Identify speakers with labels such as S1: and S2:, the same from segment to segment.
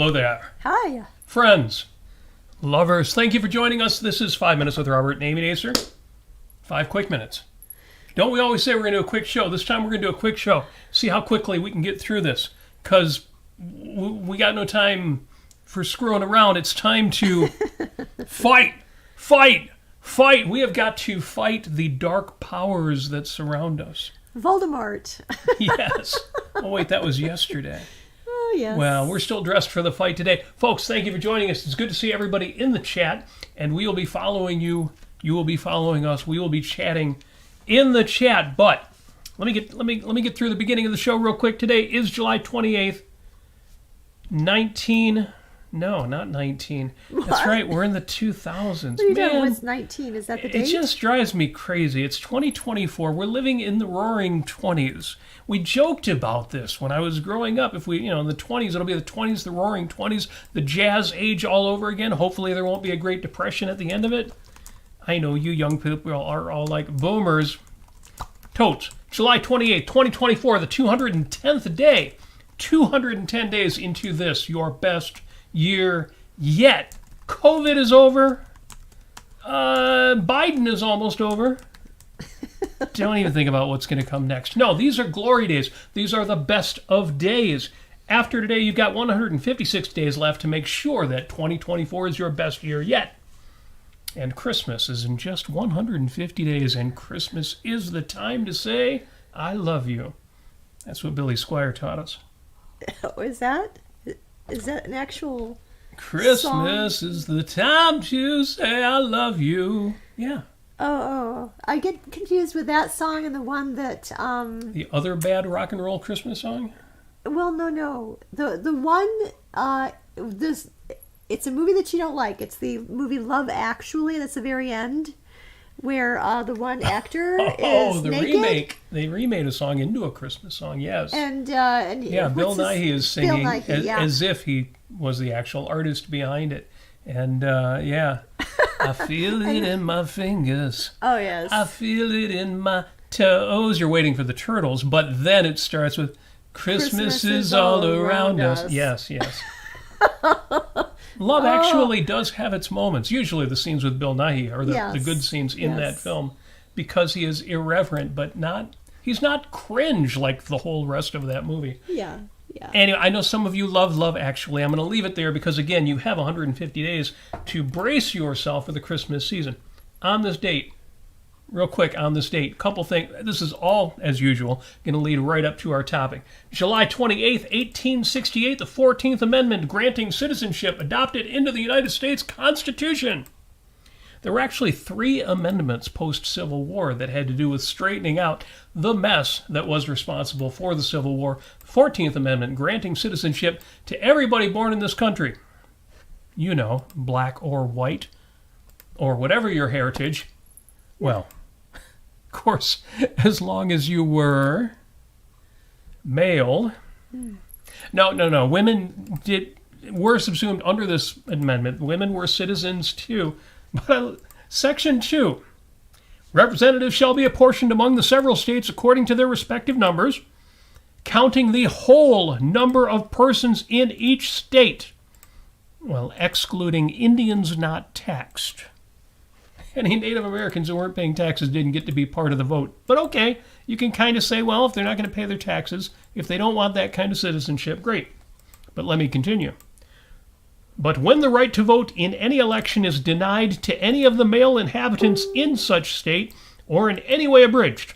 S1: Hello there.
S2: Hi.
S1: Friends, lovers, thank you for joining us. This is 5 Minutes with Robert and Amy Nasir. 5 quick minutes. Don't we always say we're going to do a quick show? This time we're going to do a quick show. See how quickly we can get through this. Because we got no time for screwing around. It's time to fight. We have got to fight the dark powers that surround us.
S2: Voldemort.
S1: Yes. Oh, wait, that was yesterday.
S2: Oh, yes.
S1: Well, we're still dressed for the fight today. Folks, thank you for joining us. It's good to see everybody in the chat, and we will be following you. You will be following us. We will be chatting in the chat. But let me get through the beginning of the show real quick. Today is July 28th, No, not 19.
S2: What?
S1: That's right. We're in the 2000s.
S2: What are you doing? What's 19? Is that the date?
S1: It just drives me crazy. It's 2024. We're living in the roaring 20s. We joked about this when I was growing up. If we, in the 20s, it'll be the 20s, the roaring 20s, the jazz age all over again. Hopefully there won't be a Great Depression at the end of it. I know you young people are all like boomers. Totes. July 28th, 2024, the 210th day. 210 days into this, your best year yet. COVID is over. Biden is almost over. Don't even think about what's going to come next. No, these are glory days. These are the best of days. After today, you've got 156 days left to make sure that 2024 is your best year yet. And Christmas is in just 150 days, and Christmas is the time to say, I love you. That's what Billy Squire taught us.
S2: Oh, is that an actual
S1: Christmas
S2: song?
S1: is the time to say I love you. Yeah.
S2: Oh, I get confused with that song and the one that
S1: The other bad rock and roll Christmas song?
S2: well, no. The one this it's a movie that you don't like. It's the movie Love Actually. That's the very end where the one actor is
S1: the
S2: naked.
S1: remake. They remade a song into a Christmas song, yes.
S2: And
S1: Bill Nighy is singing
S2: Bill Nighy,
S1: as if he was the actual artist behind it. And I feel it in my fingers.
S2: Oh, yes.
S1: I feel it in my toes. You're waiting for the Turtles, but then it starts with Christmas is all around us. Yes. Love Actually does have its moments. Usually the scenes with Bill Nighy are the good scenes in that film because he is irreverent, but he's not cringe like the whole rest of that movie.
S2: Yeah.
S1: Anyway, I know some of you love Love Actually. I'm going to leave it there because, again, you have 150 days to brace yourself for the Christmas season. On this date, real quick on this date, couple things. This is all, as usual, going to lead right up to our topic. July 28th, 1868, the 14th Amendment granting citizenship adopted into the United States Constitution. There were actually 3 amendments post-Civil War that had to do with straightening out the mess that was responsible for the Civil War. 14th Amendment granting citizenship to everybody born in this country. Black or white, or whatever your heritage. Well, of course, as long as you were male. No. Women were subsumed under this amendment. Women were citizens too. But Section 2. Representatives shall be apportioned among the several states according to their respective numbers, counting the whole number of persons in each state. Well, excluding Indians not taxed. Any Native Americans who weren't paying taxes didn't get to be part of the vote. But okay, you can kind of say, well, if they're not going to pay their taxes, if they don't want that kind of citizenship, great. But let me continue. But when the right to vote in any election is denied to any of the male inhabitants in such state, or in any way abridged,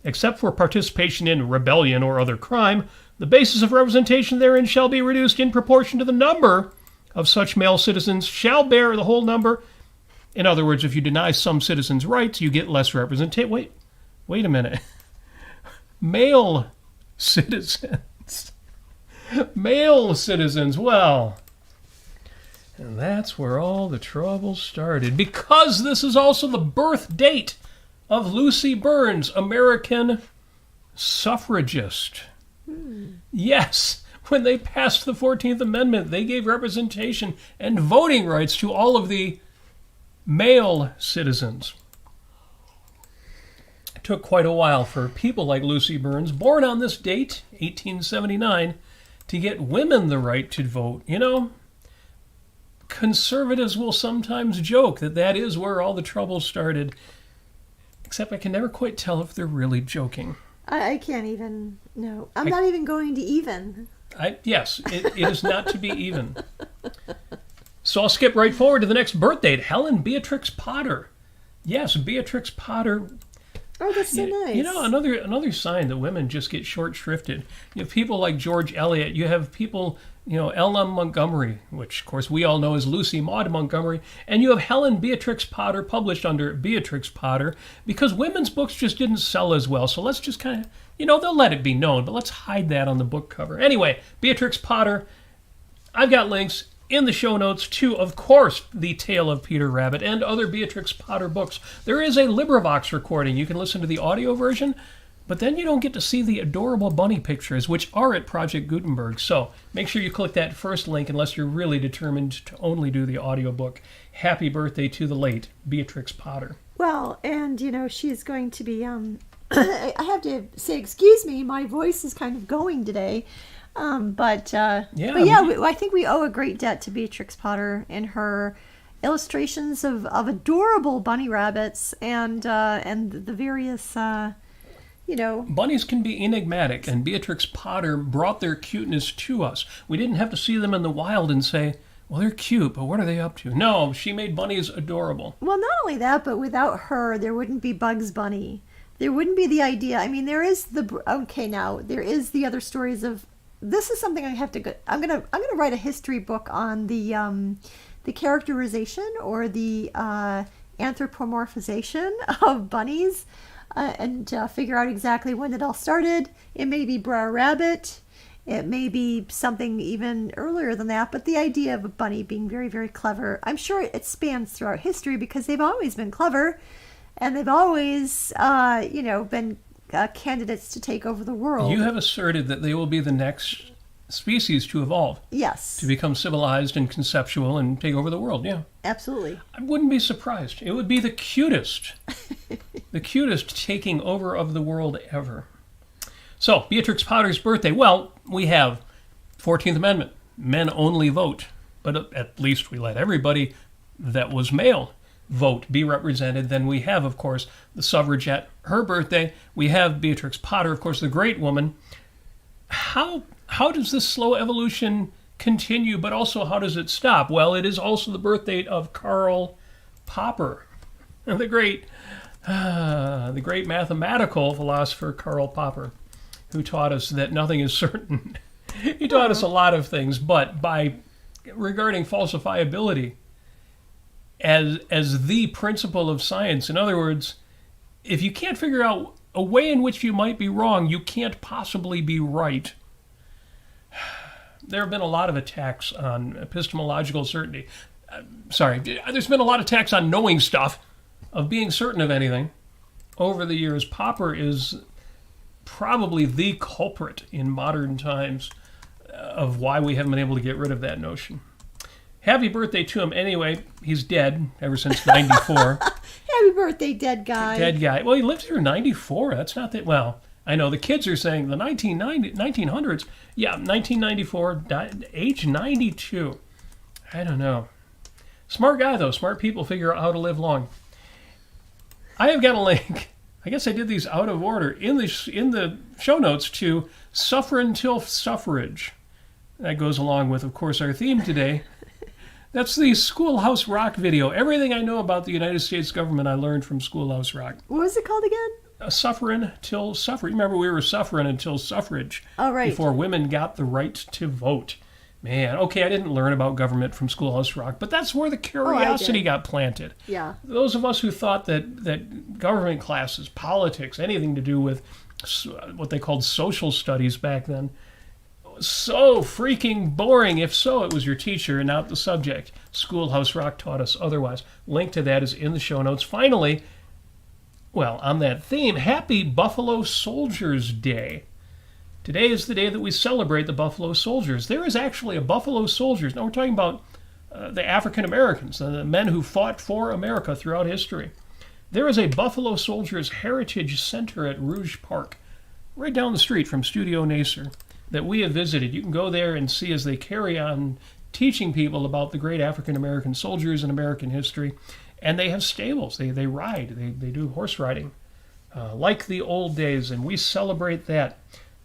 S1: except for participation in rebellion or other crime, the basis of representation therein shall be reduced in proportion to the number of such male citizens shall bear the whole number. In other words, if you deny some citizens' rights, you get less representation. Wait a minute. Male citizens. Male citizens, well... And that's where all the trouble started. Because this is also the birth date of Lucy Burns, American suffragist. Yes, when they passed the 14th Amendment, they gave representation and voting rights to all of the male citizens. It took quite a while for people like Lucy Burns, born on this date, 1879, to get women the right to vote. You know, conservatives will sometimes joke that that is where all the trouble started, except I can never quite tell if they're really joking.
S2: I can't even, no. I'm not even going to even.
S1: Yes, it is not to be even. So I'll skip right forward to the next birth date, Helen Beatrix Potter. Yes, Beatrix Potter.
S2: Oh, that's so nice.
S1: You know, another sign that women just get short-shrifted. You have people like George Eliot. You have people, you know, L.M. Montgomery, which, of course, we all know as Lucy Maud Montgomery. And you have Helen Beatrix Potter, published under Beatrix Potter, because women's books just didn't sell as well. So let's just kind of, you know, they'll let it be known, but let's hide that on the book cover. Anyway, Beatrix Potter, I've got links in the show notes to, of course, The Tale of Peter Rabbit and other Beatrix Potter books. There is a LibriVox recording. You can listen to the audio version, but then you don't get to see the adorable bunny pictures, which are at Project Gutenberg. So make sure you click that first link unless you're really determined to only do the audiobook. Happy birthday to the late Beatrix Potter.
S2: Well, and, you know, she's going to be, I have to say, excuse me, my voice is kind of going today. I think we owe a great debt to Beatrix Potter and her illustrations of adorable bunny rabbits and the various, you know.
S1: Bunnies can be enigmatic, and Beatrix Potter brought their cuteness to us. We didn't have to see them in the wild and say, well, they're cute, but what are they up to? No, she made bunnies adorable.
S2: Well, not only that, but without her, there wouldn't be Bugs Bunny. There wouldn't be the idea. I mean, there is the other stories of. This is something I have to go. I'm gonna write a history book on the characterization or the anthropomorphization of bunnies, and figure out exactly when it all started. It may be Brer Rabbit, it may be something even earlier than that. But the idea of a bunny being very, very clever, I'm sure it spans throughout history because they've always been clever, and they've always, been. Candidates to take over the world.
S1: You have asserted that they will be the next species to evolve.
S2: Yes.
S1: To become civilized and conceptual and take over the world, yeah.
S2: Absolutely.
S1: I wouldn't be surprised. It would be the cutest, the cutest taking over of the world ever. So, Beatrix Potter's birthday. Well, we have 14th Amendment, men only vote. But at least we let everybody that was male vote be represented. Then we have, of course, the suffragette, her birthday. We have Beatrix Potter, of course, the great woman. How does this slow evolution continue, but also how does it stop? Well, it is also the birthday of Karl Popper, the great mathematical philosopher Karl Popper, who taught us that nothing is certain. He taught us a lot of things, but by regarding falsifiability as the principle of science. In other words, if you can't figure out a way in which you might be wrong, you can't possibly be right. There have been a lot of attacks on epistemological certainty. There's been a lot of attacks on knowing stuff, of being certain of anything. Over the years, Popper is probably the culprit in modern times of why we haven't been able to get rid of that notion. Happy birthday to him. Anyway, he's dead ever since 94.
S2: Happy birthday, dead guy.
S1: Dead guy. Well, he lived through 94. That's not that... Well, I know the kids are saying the 1900s. Yeah, 1994, died, age 92. I don't know. Smart guy, though. Smart people figure out how to live long. I have got a link. I guess I did these out of order. In the show notes to Suffer Until Suffrage. That goes along with, of course, our theme today. That's the Schoolhouse Rock video. Everything I know about the United States government I learned from Schoolhouse Rock.
S2: What was it called again?
S1: Suffering till suffrage. Remember, we were suffering until suffrage.
S2: Oh, right.
S1: Before women got the right to vote. Man, okay, I didn't learn about government from Schoolhouse Rock, but that's where the curiosity got planted.
S2: Yeah.
S1: Those of us who thought that government classes, politics, anything to do with what they called social studies back then, so freaking boring. If so, it was your teacher and not the subject. Schoolhouse Rock taught us otherwise. Link to that is in the show notes. Finally, well, on that theme, happy Buffalo Soldiers Day. Today is the day that we celebrate the Buffalo Soldiers. There is actually a Buffalo Soldiers. Now we're talking about the African Americans, the men who fought for America throughout history. There is a Buffalo Soldiers Heritage Center at Rouge Park, right down the street from Studio Nasir. that we have visited, you can go there and see as they carry on teaching people about the great African American soldiers in American history. And they have stables. They ride. They do horse riding like the old days, and we celebrate that.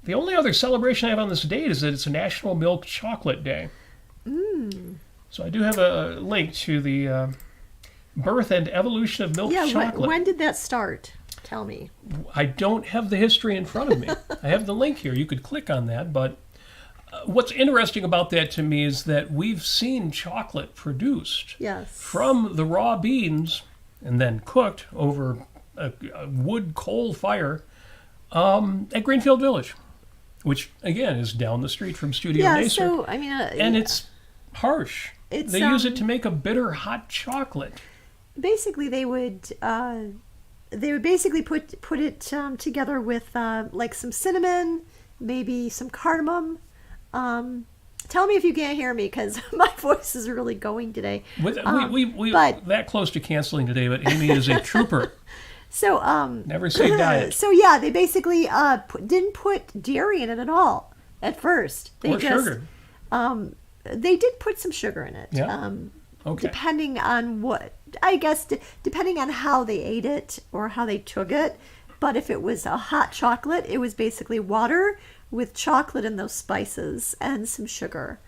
S1: The only other celebration I have on this date is that it's a National Milk Chocolate Day. So I do have a link to the birth and evolution of milk chocolate.
S2: When did that start? Tell me.
S1: I don't have the history in front of me. I have the link here. You could click on that. But what's interesting about that to me is that we've seen chocolate produced from the raw beans and then cooked over a wood coal fire at Greenfield Village, which, again, is down the street from Studio Nasir.
S2: So, I mean...
S1: and it's harsh. They use it to make a bitter hot chocolate.
S2: Basically, they would basically put it together with like some cinnamon, maybe some cardamom. Tell me if you can't hear me, because my voice is really going today.
S1: We that close to canceling today, but Amy is a trooper.
S2: So
S1: never say diet.
S2: So yeah, they basically didn't put dairy in it at all at first.
S1: Or sugar.
S2: They did put some sugar in it.
S1: Yeah. Okay.
S2: Depending on depending on how they ate it or how they took it. But if it was a hot chocolate, it was basically water with chocolate and those spices and some sugar.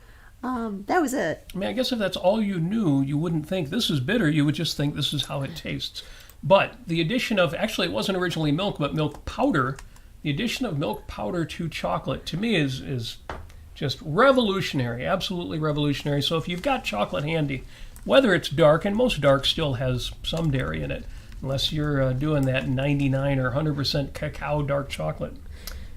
S2: That was it.
S1: I mean, I guess if that's all you knew, you wouldn't think this is bitter. You would just think this is how it tastes. But the addition of, actually it wasn't originally milk, but milk powder. The addition of milk powder to chocolate, to me, is just revolutionary, absolutely revolutionary. So if you've got chocolate handy, whether it's dark, and most dark still has some dairy in it, unless you're doing that 99 or 100% cacao dark chocolate.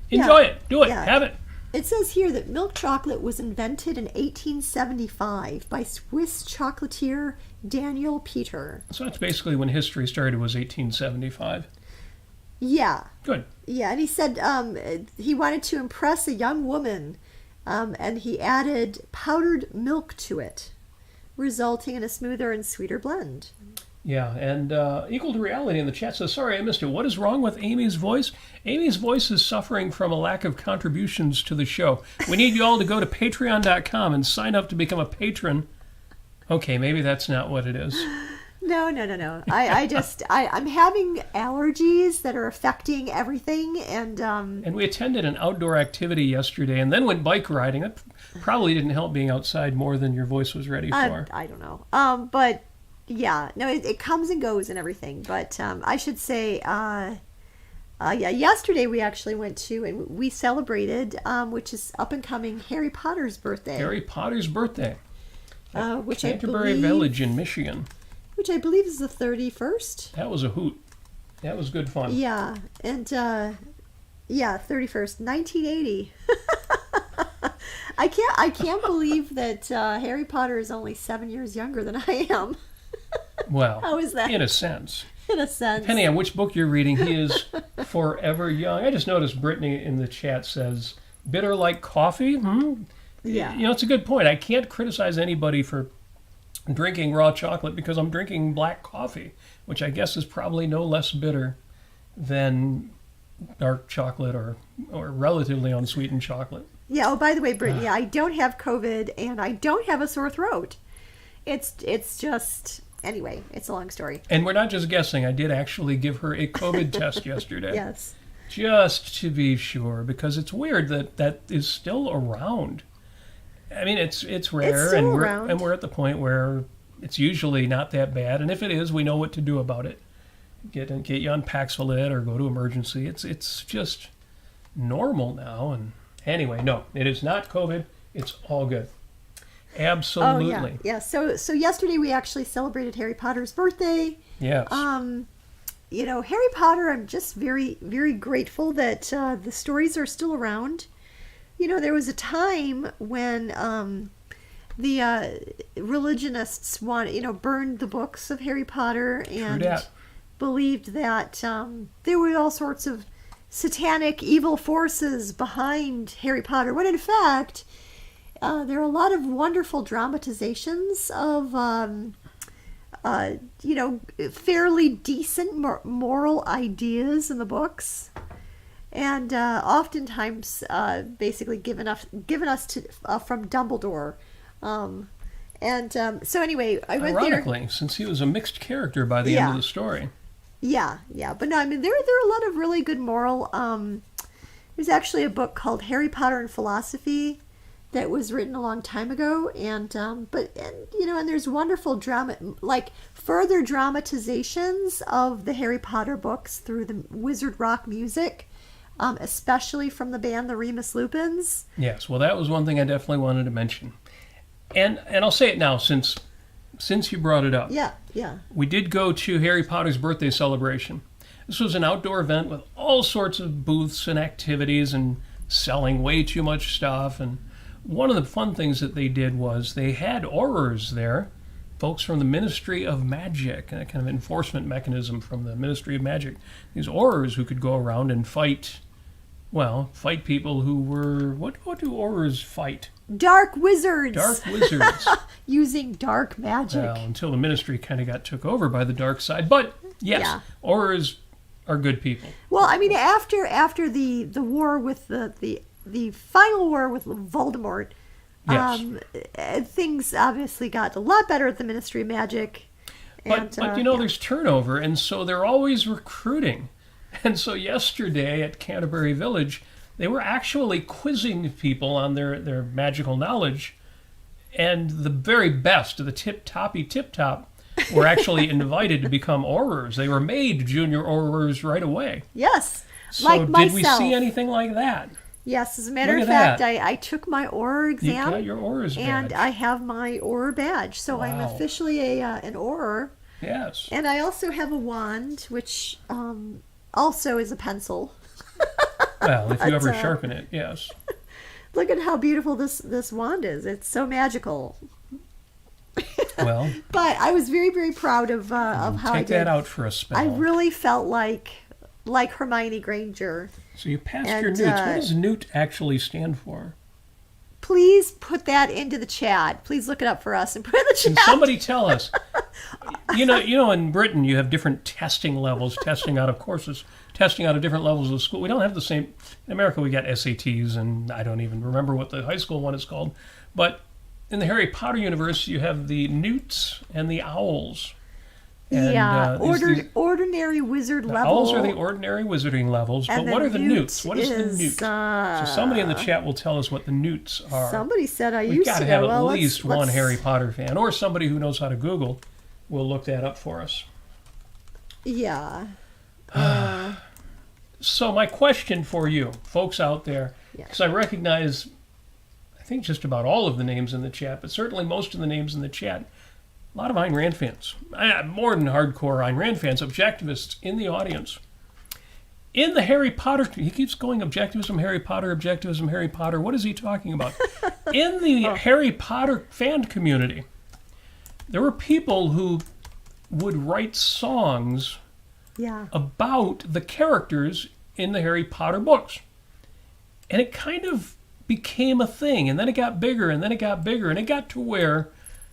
S1: Enjoy it. Do it. Have it.
S2: It says here that milk chocolate was invented in 1875 by Swiss chocolatier Daniel Peter.
S1: So that's basically when history started, was 1875.
S2: Yeah.
S1: Good.
S2: Yeah, and he said he wanted to impress a young woman, and he added powdered milk to it, resulting in a smoother and sweeter blend.
S1: Yeah, and Equal to Reality in the chat says, sorry, I missed it. What is wrong with Amy's voice? Amy's voice is suffering from a lack of contributions to the show. We need you all to go to patreon.com and sign up to become a patron. Okay, maybe that's not what it is.
S2: No. I'm having allergies that are affecting everything, and
S1: we attended an outdoor activity yesterday, and then went bike riding. That probably didn't help being outside more than your voice was ready for.
S2: I don't know. But yeah, no, it comes and goes and everything. But I should say, yesterday we actually went to and we celebrated, which is up and coming, Harry Potter's birthday.
S1: Harry Potter's birthday.
S2: Which
S1: Canterbury Village in Michigan.
S2: Which I believe is the 31st.
S1: That was a hoot. That was good fun.
S2: Yeah, and 31st, 1980. I can't believe that Harry Potter is only 7 years younger than I am.
S1: Well,
S2: how is that?
S1: In a sense.
S2: In a sense.
S1: Depending on which book you're reading, he is forever young. I just noticed Brittany in the chat says, bitter like coffee?
S2: Yeah.
S1: You know, it's a good point. I can't criticize anybody for drinking raw chocolate because I'm drinking black coffee, which I guess is probably no less bitter than dark chocolate or relatively unsweetened chocolate.
S2: Yeah. Oh, by the way, Brittany, I don't have COVID and I don't have a sore throat. It's just, anyway, it's a long story.
S1: And we're not just guessing. I did actually give her a COVID test yesterday.
S2: Yes.
S1: Just to be sure, because it's weird that is still around. I mean, it's rare, and we're at the point where it's usually not that bad. And if it is, we know what to do about it. Get you on Paxlovid or go to emergency. It's just normal now. And anyway, no, it is not COVID. It's all good. Absolutely.
S2: Oh, yeah. So yesterday we actually celebrated Harry Potter's birthday.
S1: Yes.
S2: You know, Harry Potter, I'm just very, very grateful that the stories are still around. You know, there was a time when the religionists burned the books of Harry Potter and believed that there were all sorts of satanic evil forces behind Harry Potter, when in fact there are a lot of wonderful dramatizations of fairly decent moral ideas in the books. and oftentimes basically given us to from Dumbledore. So anyway, I went there.
S1: Ironically, since he was a mixed character by the end of the story.
S2: Yeah. But no, I mean, there are a lot of really good moral. There's actually a book called Harry Potter and Philosophy that was written a long time ago, and there's wonderful drama, like further dramatizations of the Harry Potter books through the Wizard Rock music, especially from the band the Remus Lupins.
S1: Yes, well, that was one thing I definitely wanted to mention, and I'll say it now since you brought it up.
S2: Yeah.
S1: We did go to Harry Potter's birthday celebration. This was an outdoor event with all sorts of booths and activities and selling way too much stuff. And one of the fun things that they did was they had aurors there, folks from the Ministry of Magic, a kind of enforcement mechanism from the Ministry of Magic. These aurors who could go around and fight people who were... What do aurors fight?
S2: Dark wizards.
S1: Dark wizards.
S2: Using dark magic.
S1: Well, until the ministry kind of got took over by the dark side. But, yes, aurors are good people.
S2: Well, I mean, after the war with the final war with Voldemort, things obviously got a lot better at the Ministry of Magic.
S1: But there's turnover, and so they're always recruiting. And so yesterday at Canterbury Village, they were actually quizzing people on their magical knowledge, and the very best, the tip-top, were actually invited to become aurors. They were made junior aurors right away.
S2: Yes,
S1: so
S2: like myself.
S1: Did we see anything like that?
S2: Yes, as a matter of fact, I took my auror exam.
S1: You got your auror's badge.
S2: And I have my auror badge, so
S1: wow.
S2: I'm officially an auror.
S1: Yes.
S2: And I also have a wand, which also is a pencil.
S1: Well, if you ever sharpen it, yes.
S2: Look at how beautiful this wand is. It's so magical.
S1: Well,
S2: but I was very, very proud of how I did.
S1: Take that out for a spell.
S2: I really felt like Hermione Granger.
S1: So you passed your newts. What does newt actually stand for?
S2: Please put that into the chat. Please look it up for us and put it in the chat.
S1: Can somebody tell us? You know, in Britain you have different testing levels, testing out of courses, testing out of different levels of school. We don't have the same. In America we got SATs, and I don't even remember what the high school one is called. But in the Harry Potter universe, you have the newts and the owls. And,
S2: ordinary wizard
S1: the
S2: level.
S1: Owls are the ordinary wizarding levels, but what are the newts? What is the newt? So somebody in the chat will tell us what the newts are.
S2: Somebody said
S1: We've
S2: used
S1: got
S2: to
S1: to have
S2: know.
S1: at
S2: Well,
S1: least one
S2: let's...
S1: Harry Potter fan, or somebody who knows how to Google will look that up for us.
S2: Yeah.
S1: So my question for you, folks out there,
S2: Yeah.
S1: because I recognize, I think just about all of the names in the chat, but certainly most of the names in the chat, a lot of Ayn Rand fans, more than hardcore Ayn Rand fans, objectivists in the audience. In the Harry Potter, he keeps going objectivism, Harry Potter. What is he talking about? In the Harry Potter fan community, there were people who would write songs about the characters in the Harry Potter books. And it kind of became a thing, and then it got bigger, and then it got bigger, and it got to where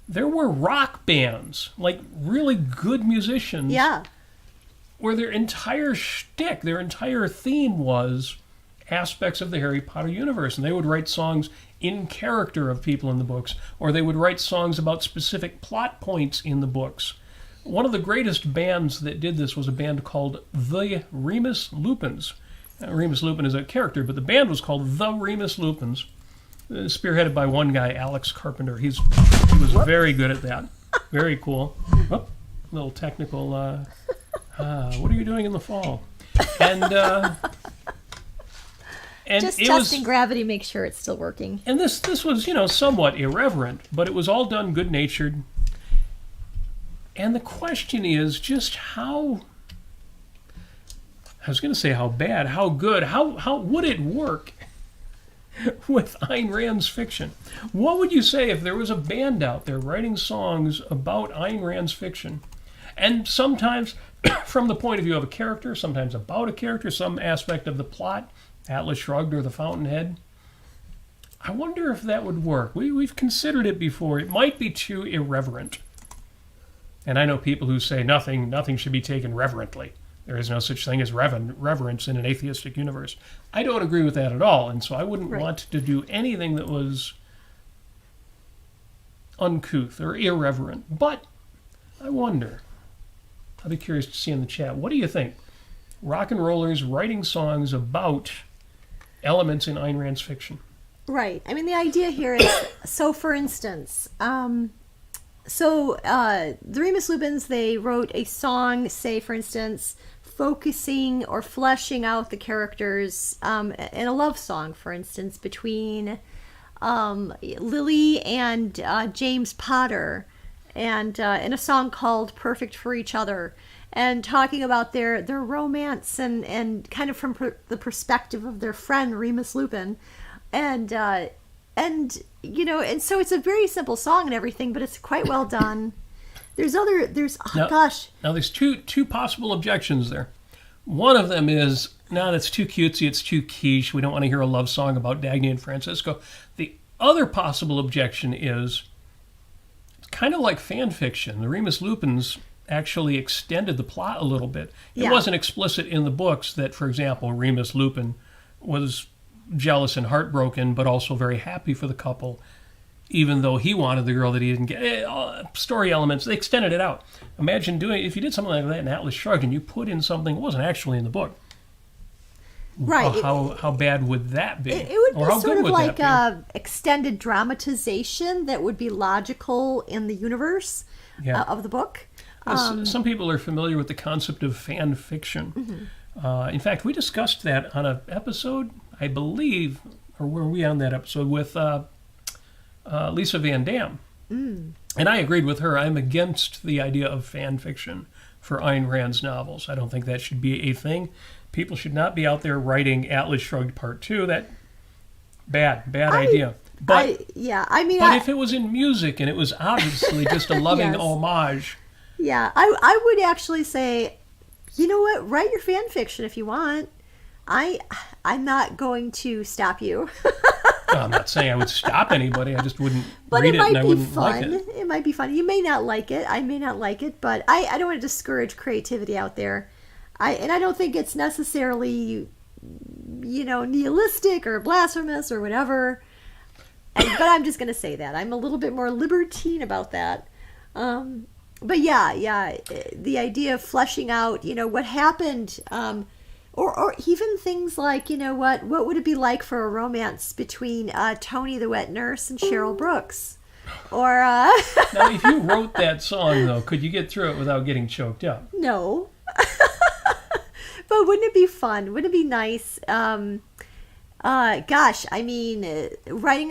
S1: there were rock bands, like really good musicians, where their entire shtick, their entire theme was aspects of the Harry Potter universe. And they would write songs in character of people in the books, or they would write songs about specific plot points in the books. One of the greatest bands that did this was a band called the Remus Lupins. Remus Lupin is a character, but the band was called the Remus Lupins, spearheaded by one guy, Alex Carpenter. He was very good at that. Very cool. Oh, little technical, what are you doing in the fall? And
S2: just testing gravity, make sure it's still working.
S1: And this was, somewhat irreverent, but it was all done good-natured. And the question is just how, I was going to say how bad, how good, how would it work with Ayn Rand's fiction? What would you say if there was a band out there writing songs about Ayn Rand's fiction? And sometimes from the point of view of a character, sometimes about a character, some aspect of the plot, Atlas Shrugged or The Fountainhead. I wonder if that would work. We've considered it before. It might be too irreverent. And I know people who say nothing should be taken reverently. There is no such thing as reverence in an atheistic universe. I don't agree with that at all, and so I wouldn't want to do anything that was uncouth or irreverent. But I wonder, I'll be curious to see in the chat, what do you think? Rock and rollers writing songs about elements in Ayn Rand's fiction.
S2: Right. I mean, the idea here is, so for instance, the Remus Lupins, they wrote a song, say, for instance, focusing or fleshing out the characters in a love song, for instance, between Lily and James Potter, and in a song called Perfect for Each Other, and talking about their romance and kind of from the perspective of their friend Remus Lupin. And you know, and so it's a very simple song and everything, but it's quite well done. Now there's two possible objections there. One of them is, no, that's too cutesy, it's too quiche, we don't want to hear a love song about Dagny and Francisco. The other possible objection is, it's kind of like fan fiction. The Remus Lupins actually extended the plot a little bit. It wasn't explicit in the books that, for example, Remus Lupin was jealous and heartbroken, but also very happy for the couple, even though he wanted the girl that he didn't get. Story elements, they extended it out. Imagine if you did something like that in Atlas Shrugged and you put in something that wasn't actually in the book. Right.
S1: How bad would that be?
S2: It would be sort of like extended dramatization that would be logical in the universe of the book.
S1: Some people are familiar with the concept of fan fiction. Mm-hmm. In fact, we discussed that on an episode, I believe, or were we on that episode with Lisa Van Dam? Mm. And I agreed with her. I'm against the idea of fan fiction for Ayn Rand's novels. I don't think that should be a thing. People should not be out there writing Atlas Shrugged Part 2. That bad idea. But if it was in music and it was obviously just a loving homage.
S2: Yeah, I would actually say, you know what? Write your fan fiction if you want. I'm not going to stop you.
S1: Well, I'm not saying I would stop anybody. I just wouldn't read it and I wouldn't like it.
S2: It might be fun. You may not like it. I may not like it, but I don't want to discourage creativity out there. I don't think it's necessarily, nihilistic or blasphemous or whatever. But I'm just going to say that. I'm a little bit more libertine about that. But the idea of fleshing out, what happened, or even things like, what would it be like for a romance between Tony the Wet Nurse and Cheryl Brooks? Or now,
S1: if you wrote that song, though, could you get through it without getting choked up?
S2: No. But wouldn't it be fun? Wouldn't it be nice? Writing a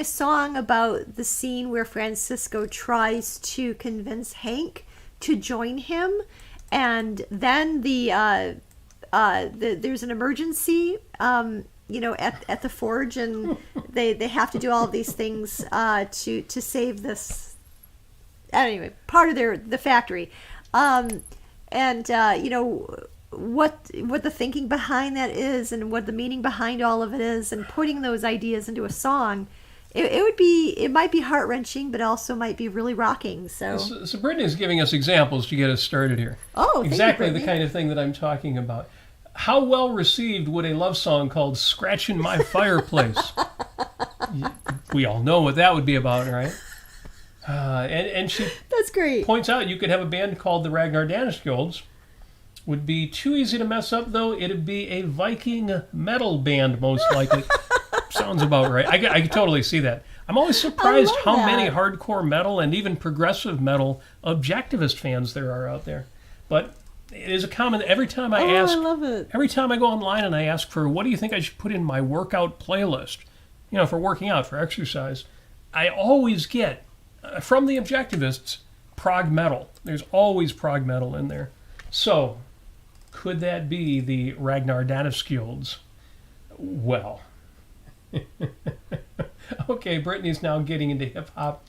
S2: song about the scene where Francisco tries to convince Hank to join him, and then there's an emergency, at the forge, and they have to do all of these things to save this. Anyway, part of the factory, what the thinking behind that is, and what the meaning behind all of it is, and putting those ideas into a song. It might be heart-wrenching, but also might be really rocking. So
S1: Brittany's giving us examples to get us started here.
S2: Oh,
S1: exactly
S2: thank you,
S1: the kind of thing that I'm talking about. How well received would a love song called "Scratching My Fireplace"? We all know what that would be about, right? And she
S2: that's great.
S1: Points out you could have a band called the Ragnar Daneskjolds. Would be too easy to mess up, though. It'd be a Viking metal band, most likely. Sounds about right. I can totally see that. I'm always surprised how many hardcore metal and even progressive metal objectivist fans there are out there. But it is a common. Every time I ask,
S2: I love it.
S1: Every time I go online and I ask for what do you think I should put in my workout playlist, for working out, for exercise, I always get from the objectivists prog metal. There's always prog metal in there. So, could that be the Ragnar Daneskjolds? Well. Okay, Brittany's now getting into hip-hop.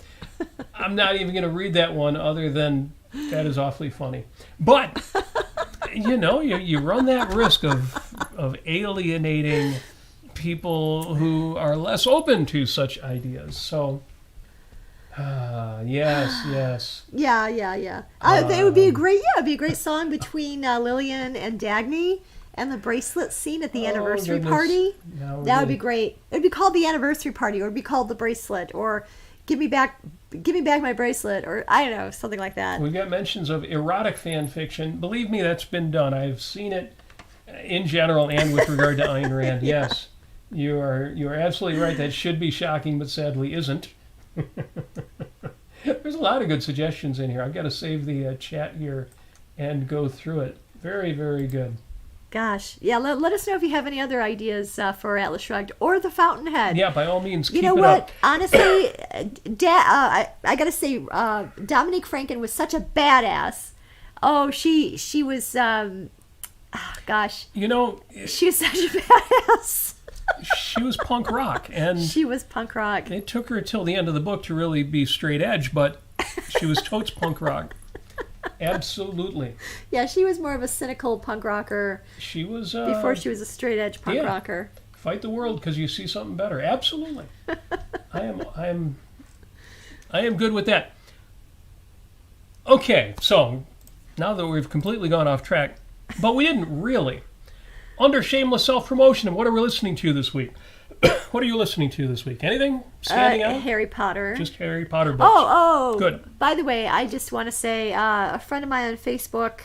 S1: I'm not even going to read that one other than that is awfully funny. But, you run that risk of alienating people who are less open to such ideas. So, Yes.
S2: Yeah. It would be a great, it'd be a great song between Lillian and Dagny, and the bracelet scene at the anniversary
S1: goodness.
S2: party.
S1: No,
S2: That would be great. It'd be called the anniversary party, or it'd be called the bracelet, or give me back my bracelet, or I don't know, something like that.
S1: We've got mentions of erotic fan fiction. Believe me, that's been done. I've seen it in general and with regard to Ayn Rand.
S2: Yeah.
S1: Yes, you are absolutely right. That should be shocking, but sadly isn't. There's a lot of good suggestions in here. I've got to save the chat here and go through it. Very, very good.
S2: Gosh, yeah. Let us know if you have any other ideas for Atlas Shrugged or the Fountainhead.
S1: Yeah, by all means, keep
S2: You know
S1: it
S2: what?
S1: up.
S2: Honestly, I gotta say, Dominique Franken was such a badass. Oh, she was. Gosh,
S1: You know,
S2: she was such a badass.
S1: she was punk rock, and
S2: She was punk rock.
S1: it took her till the end of the book to really be straight edge, but she was totes punk rock. Absolutely.
S2: Yeah, she was more of a cynical punk rocker
S1: She was...
S2: before she was a straight edge punk
S1: yeah.
S2: rocker.
S1: Fight the world because you see something better. Absolutely. I am good with that. Okay, so now that we've completely gone off track, but we didn't really. Under shameless self-promotion, and what are we listening to this week? What are you listening to this week? Anything standing out?
S2: Harry Potter.
S1: Just Harry Potter books.
S2: Oh.
S1: Good.
S2: By the way, I just want to say a friend of mine on Facebook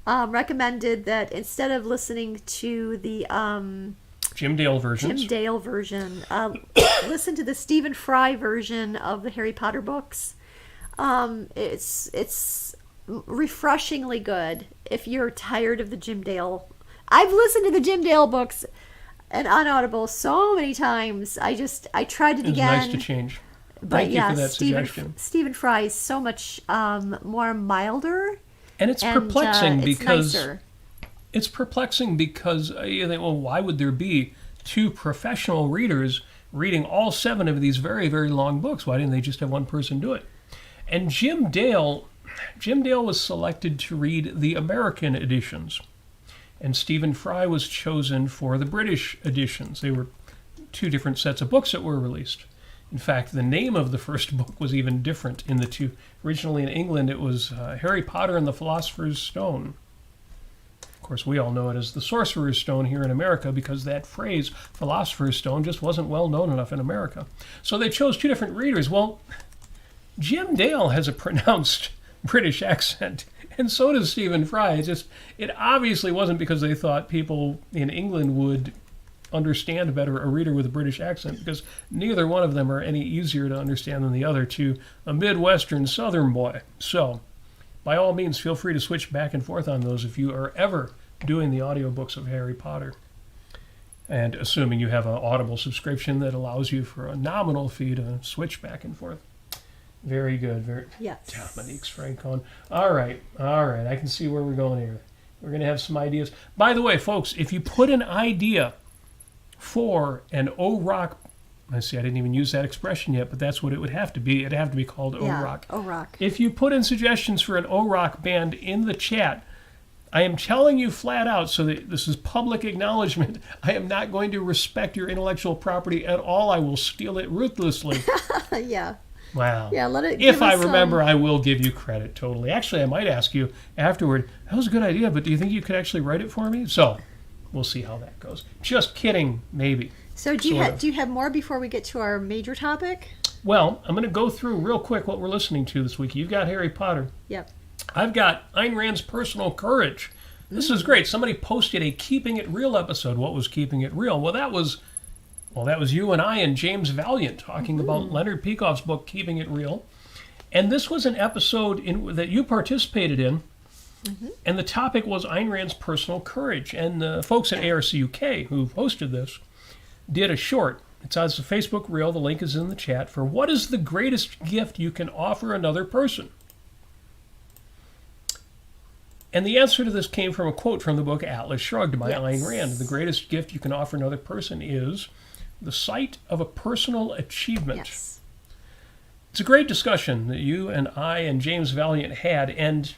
S2: recommended that instead of listening to the
S1: Jim Dale versions.
S2: Jim Dale version, listen to the Stephen Fry version of the Harry Potter books. It's refreshingly good if you're tired of the Jim Dale. I've listened to the Jim Dale books and on Audible so many times. I tried it
S1: It's
S2: again.
S1: nice to change.
S2: But
S1: Thank you
S2: yeah,
S1: for that suggestion.
S2: Stephen Fry is so much more milder.
S1: And it's
S2: And,
S1: perplexing
S2: it's
S1: because...
S2: nicer.
S1: It's perplexing because you think, well, why would there be two professional readers reading all 7 of these very, very long books? Why didn't they just have one person do it? And Jim Dale was selected to read the American editions, and Stephen Fry was chosen for the British editions. They were 2 different sets of books that were released. In fact, the name of the first book was even different in the 2. Originally in England, it was Harry Potter and the Philosopher's Stone. Of course, we all know it as the Sorcerer's Stone here in America because that phrase, Philosopher's Stone, just wasn't well known enough in America. So they chose 2 different readers. Well, Jim Dale has a pronounced British accent, and so does Stephen Fry. It obviously wasn't because they thought people in England would understand better a reader with a British accent, because neither one of them are any easier to understand than the other to a Midwestern Southern boy. So, by all means, feel free to switch back and forth on those if you are ever doing the audiobooks of Harry Potter. And assuming you have an Audible subscription that allows you for a nominal fee to switch back and forth. Very good.
S2: Yes.
S1: Dominique's Francon. All right. I can see where we're going here. We're going to have some ideas. By the way, folks, if you put an idea for an O-Rock, I didn't even use that expression yet, but that's what it would have to be. It'd have to be called O-Rock.
S2: O-Rock.
S1: If you put in suggestions for an O-Rock band in the chat, I am telling you flat out, so that this is public acknowledgement, I am not going to respect your intellectual property at all. I will steal it ruthlessly.
S2: Yeah.
S1: Wow.
S2: Yeah, let it.
S1: If
S2: give
S1: I
S2: us
S1: remember, I will give you credit, totally. Actually, I might ask you afterward, that was a good idea, but do you think you could actually write it for me? So, we'll see how that goes. Just kidding, maybe.
S2: So do you have more before we get to our major topic?
S1: Well, I'm going to go through real quick what we're listening to this week. You've got Harry Potter.
S2: Yep.
S1: I've got Ayn Rand's Personal Courage. This is great. Somebody posted a Keeping It Real episode. What was Keeping It Real? Well, that was you and I and James Valiant talking about Leonard Peikoff's book, Keeping It Real. And this was an episode that you participated in. And the topic was Ayn Rand's Personal Courage. And the folks at ARC UK who hosted this did a short. It's on the Facebook reel. The link is in the chat for what is the greatest gift you can offer another person. And the answer to this came from a quote from the book Atlas Shrugged by Ayn Rand. The greatest gift you can offer another person is the sight of a personal achievement.
S2: Yes.
S1: It's a great discussion that you and I and James Valiant had, and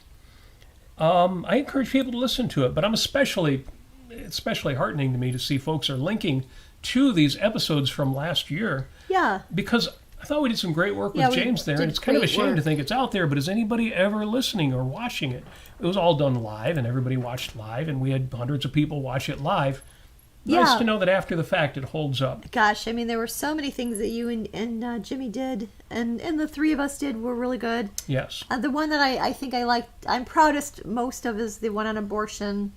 S1: I encourage people to listen to it, but it's especially heartening to me to see folks are linking to these episodes from last year.
S2: Yeah.
S1: Because I thought we did some great work
S2: Yeah,
S1: with
S2: we
S1: James there,
S2: did
S1: and it's kind of a
S2: great
S1: shame
S2: work.
S1: to think it's out there, but is anybody ever listening or watching it? It was all done live, and everybody watched live, and we had hundreds of people watch it live. Nice
S2: Yeah.
S1: to know that after the fact it holds up.
S2: Gosh, I mean, there were so many things that you and Jimmy did, and the three of us did were really good.
S1: Yes.
S2: The one that I think I liked, I'm proudest most of, is the one on abortion,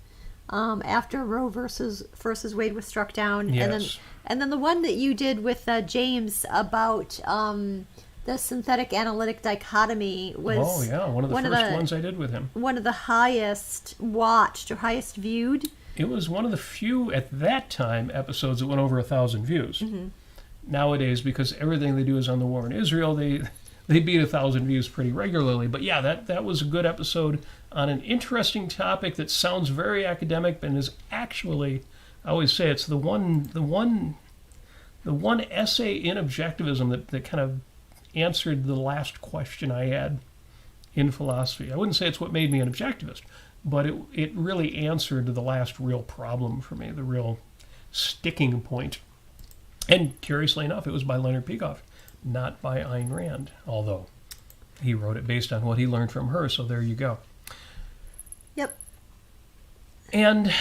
S2: after Roe versus Wade was struck down.
S1: Yes.
S2: And then the one that you did with James about the synthetic analytic dichotomy was
S1: Oh, yeah, one of the first ones I did with him.
S2: one of the highest watched or highest viewed.
S1: It was one of the few, at that time, episodes that went over 1,000 views. Nowadays, because everything they do is on the war in Israel, they beat 1,000 views pretty regularly. But yeah, that was a good episode on an interesting topic that sounds very academic and is actually, I always say, it's the one essay in objectivism that kind of answered the last question I had in philosophy. I wouldn't say it's what made me an objectivist, but it really answered the last real problem for me, the real sticking point. And curiously enough, it was by Leonard Peikoff, not by Ayn Rand, although he wrote it based on what he learned from her, so there you go.
S2: Yep.
S1: And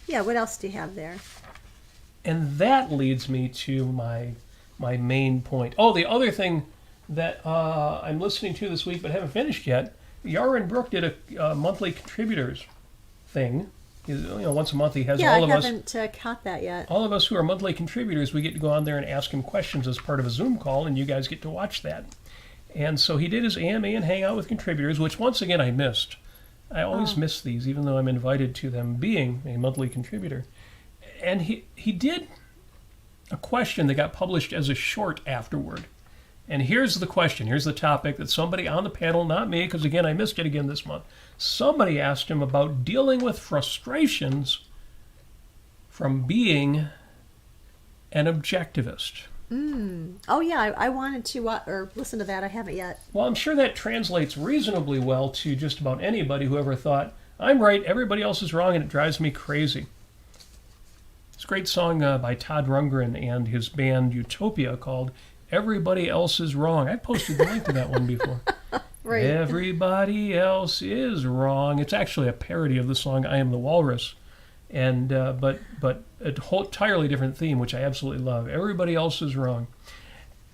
S2: Yeah, what else do you have there?
S1: that leads me to my main point. Oh, the other thing that I'm listening to this week but haven't finished yet, Yarren Brook did a monthly contributors thing. Once a month he has all of
S2: I
S1: us.
S2: haven't caught that yet.
S1: All of us who are monthly contributors, we get to go on there and ask him questions as part of a Zoom call, and you guys get to watch that. And so he did his AMA and Hangout with contributors, which once again I missed. I always miss these, even though I'm invited to them being a monthly contributor. And he did a question that got published as a short afterward. And here's the question, here's the topic that somebody on the panel, not me, because again I missed it again this month, somebody asked him about dealing with frustrations from being an objectivist.
S2: Oh yeah, I wanted to or listen to that. I haven't yet.
S1: Well, I'm sure that translates reasonably well to just about anybody who ever thought, I'm right, everybody else is wrong, and it drives me crazy. It's a great song by Todd Rundgren and his band Utopia called Everybody Else is Wrong. I posted the link to that one before.
S2: Right.
S1: Everybody else is wrong. It's actually a parody of the song I Am the Walrus, and but a whole entirely different theme, which I absolutely love. Everybody else is wrong.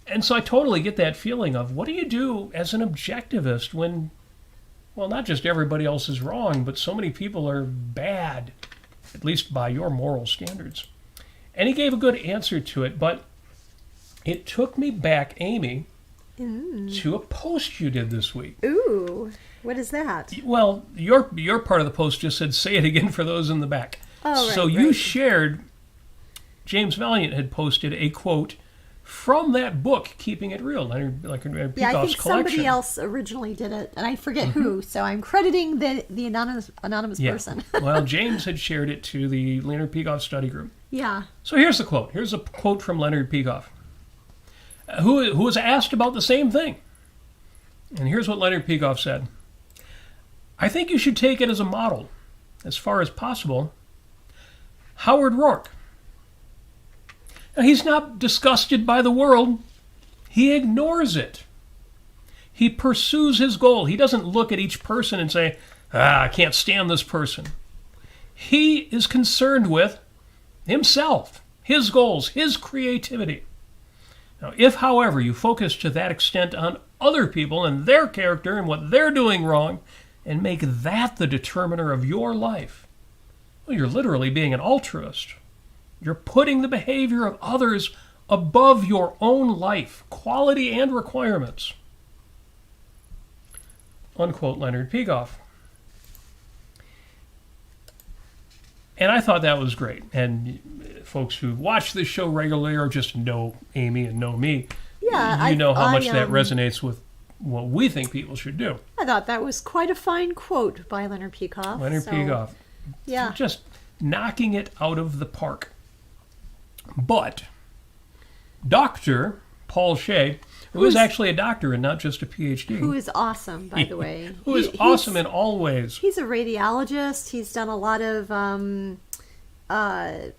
S1: And so I totally get that feeling of what do you do as an objectivist when, well, not just everybody else is wrong, but so many people are bad, at least by your moral standards. And he gave a good answer to it, but it took me back, Amy, to a post you did this week.
S2: Ooh, what is that?
S1: Well, your part of the post just said, say it again for those in the back.
S2: Oh, right,
S1: so you
S2: right.
S1: shared, James Valiant had posted a quote from that book, Keeping It Real, Leonard Peikoff's
S2: Yeah, I think
S1: collection.
S2: somebody else originally did it, and I forget who. So I'm crediting the anonymous
S1: Yeah.
S2: person.
S1: Well, James had shared it to the Leonard Peikoff study group.
S2: Yeah.
S1: So here's the quote. Here's a quote from Leonard Peikoff, who was asked about the same thing. And here's what Leonard Peikoff said. I think you should take it as a model, as far as possible, Howard Rourke. Now, he's not disgusted by the world. He ignores it. He pursues his goal. He doesn't look at each person and say, I can't stand this person. He is concerned with himself, his goals, his creativity. Now, if, however, you focus to that extent on other people and their character and what they're doing wrong, and make that the determiner of your life, well, you're literally being an altruist. You're putting the behavior of others above your own life, quality and requirements. Unquote Leonard Peikoff. And I thought that was great. And folks who watch this show regularly or just know Amy and know me,
S2: Yeah,
S1: you know how much that resonates with what we think people should do.
S2: I thought that was quite a fine quote by Leonard Peikoff.
S1: Leonard Peikoff.
S2: Yeah.
S1: Just knocking it out of the park. But Dr. Paul Shea, who is actually a doctor and not just a PhD.
S2: Who is awesome, by the way.
S1: Who is awesome in all ways.
S2: He's a radiologist. He's done a lot of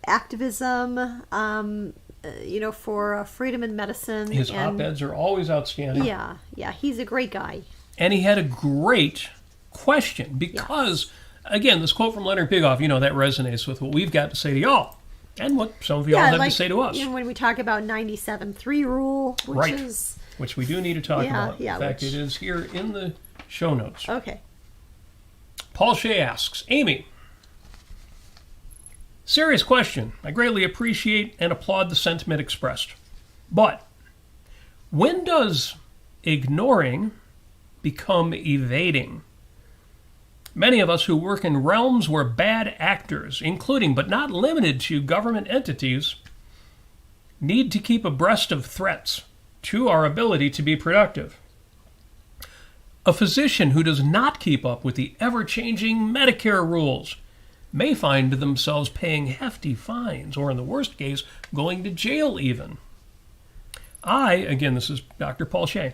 S2: activism, for freedom in medicine.
S1: His op-eds are always outstanding.
S2: Yeah, he's a great guy.
S1: And he had a great question because, again, this quote from Leonard Pigoff, that resonates with what we've got to say to y'all and what some of y'all have to say to us.
S2: When we talk about 97-3 rule,
S1: which we do need to talk about.
S2: Yeah,
S1: in fact, it is here in the show notes.
S2: Okay.
S1: Paul Shea asks, Amy, serious question. I greatly appreciate and applaud the sentiment expressed. But when does ignoring become evading? Many of us who work in realms where bad actors, including but not limited to government entities, need to keep abreast of threats to our ability to be productive. A physician who does not keep up with the ever-changing Medicare rules may find themselves paying hefty fines, or in the worst case, going to jail even. Again, this is Dr. Paul Shea,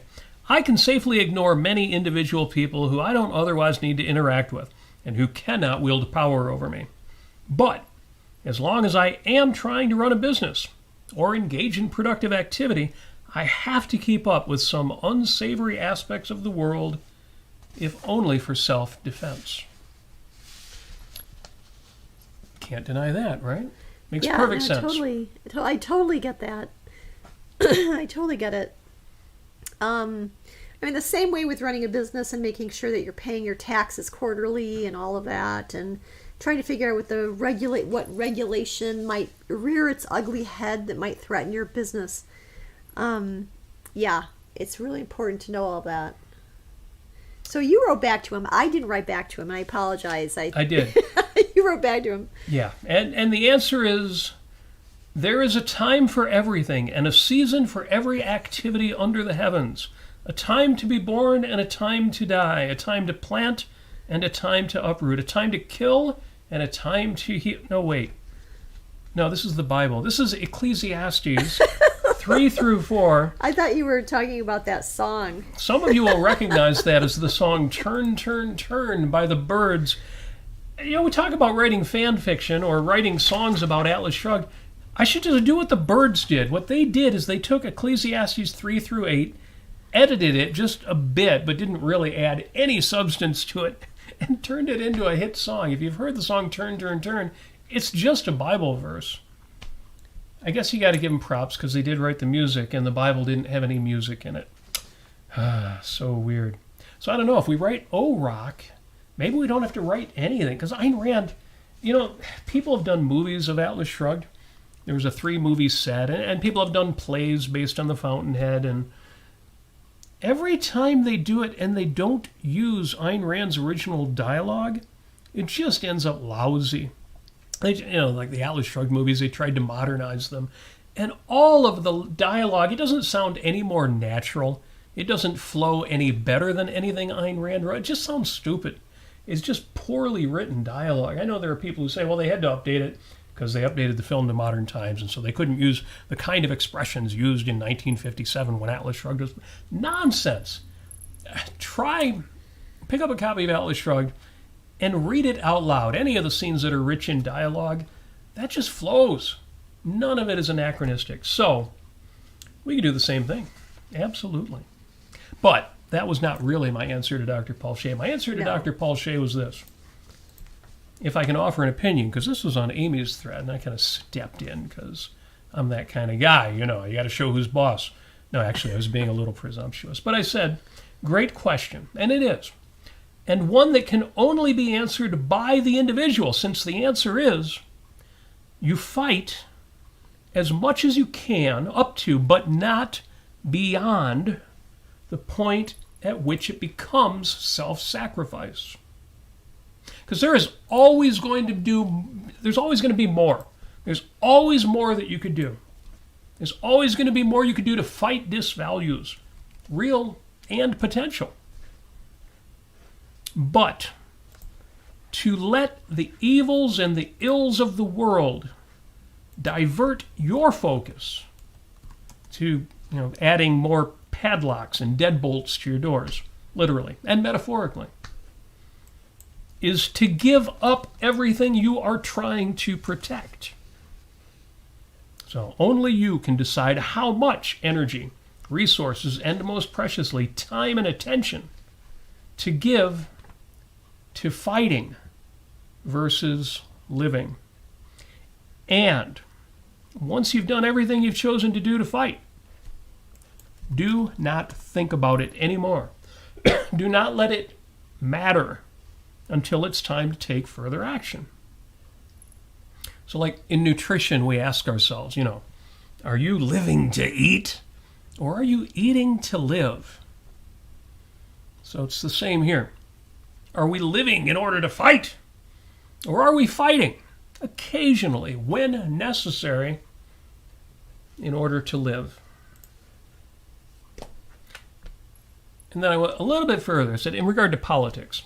S1: I can safely ignore many individual people who I don't otherwise need to interact with and who cannot wield power over me. But as long as I am trying to run a business or engage in productive activity, I have to keep up with some unsavory aspects of the world, if only for self-defense. Can't deny that, right? Makes perfect sense.
S2: I totally get that. I totally get it. The same way with running a business and making sure that you're paying your taxes quarterly and all of that, and trying to figure out what regulation might rear its ugly head that might threaten your business. It's really important to know all that. So you wrote back to him. I didn't write back to him, and I apologize. I
S1: did.
S2: You wrote back to him.
S1: Yeah, and the answer is, there is a time for everything and a season for every activity under the heavens. A time to be born and a time to die. A time to plant and a time to uproot. A time to kill and a time to heal. No, wait. No, this is the Bible. This is Ecclesiastes 3-4.
S2: I thought you were talking about that song.
S1: Some of you will recognize that as the song Turn, Turn, Turn by the Byrds. We talk about writing fan fiction or writing songs about Atlas Shrugged. I should just do what the Byrds did. What they did is they took Ecclesiastes 3-8, edited it just a bit, but didn't really add any substance to it, and turned it into a hit song. If you've heard the song Turn, Turn, Turn, it's just a Bible verse. I guess you got to give them props because they did write the music, and the Bible didn't have any music in it. So weird. So I don't know, if we write O-Rock, maybe we don't have to write anything, because Ayn Rand, people have done movies of Atlas Shrugged. There was a 3-movie set, and people have done plays based on the Fountainhead, and every time they do it and they don't use Ayn Rand's original dialogue, it just ends up lousy. Like the Atlas Shrugged movies, they tried to modernize them. And all of the dialogue, it doesn't sound any more natural. It doesn't flow any better than anything Ayn Rand wrote. It just sounds stupid. It's just poorly written dialogue. I know there are people who say, well, they had to update it because they updated the film to modern times, and so they couldn't use the kind of expressions used in 1957 when Atlas Shrugged was... Nonsense. Pick up a copy of Atlas Shrugged and read it out loud. Any of the scenes that are rich in dialogue, that just flows. None of it is anachronistic. So, we can do the same thing. Absolutely. But that was not really my answer to Dr. Paul Shea. My answer to Dr. Paul Shea was this. If I can offer an opinion, because this was on Amy's thread, and I kind of stepped in because I'm that kind of guy, you got to show who's boss. No, actually, I was being a little presumptuous. But I said, great question, and it is. And one that can only be answered by the individual, since the answer is, you fight as much as you can up to, but not beyond, the point at which it becomes self-sacrifice. Because there's always going to be more. There's always more that you could do. There's always going to be more you could do to fight disvalues, real and potential. But to let the evils and the ills of the world divert your focus to, adding more padlocks and deadbolts to your doors, literally and metaphorically, is to give up everything you are trying to protect. So only you can decide how much energy, resources, and most preciously, time and attention to give to fighting versus living. And once you've done everything you've chosen to do to fight, do not think about it anymore. Do not let it matter until it's time to take further action. So like in nutrition, we ask ourselves, are you living to eat or are you eating to live? So it's the same here. Are we living in order to fight or are we fighting occasionally when necessary in order to live? And then I went a little bit further. I said, in regard to politics,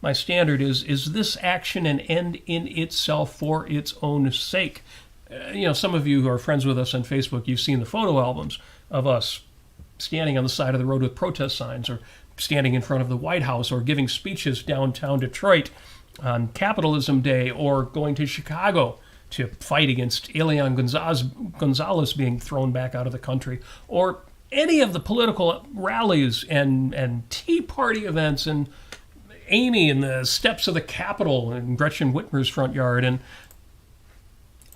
S1: my standard is this action an end in itself for its own sake? Some of you who are friends with us on Facebook, you've seen the photo albums of us standing on the side of the road with protest signs, or standing in front of the White House, or giving speeches downtown Detroit on Capitalism Day, or going to Chicago to fight against Elian Gonzalez being thrown back out of the country, or any of the political rallies and Tea Party events, and Amy in the steps of the Capitol and Gretchen Whitmer's front yard, and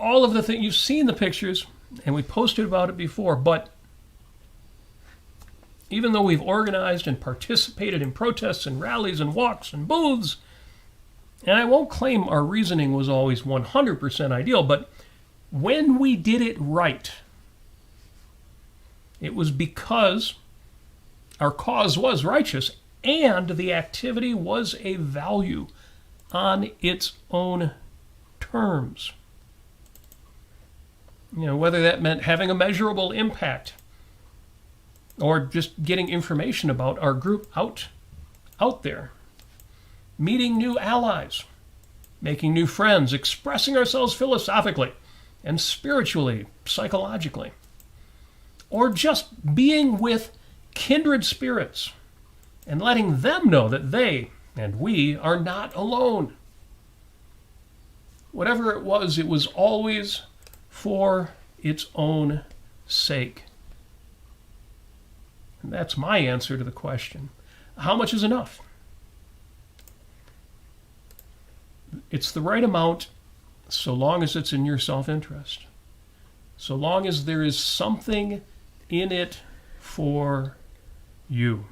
S1: all of the things. You've seen the pictures, and we posted about it before, but even though we've organized and participated in protests and rallies and walks and booths, and I won't claim our reasoning was always 100% ideal, but when we did it right, it was because our cause was righteous and the activity was a value on its own terms. Whether that meant having a measurable impact or just getting information about our group out there, meeting new allies, making new friends, expressing ourselves philosophically and spiritually, psychologically, or just being with kindred spirits and letting them know that they and we are not alone. Whatever it was always for its own sake. And that's my answer to the question. How much is enough? It's the right amount so long as it's in your self-interest. So long as there is something in it for you.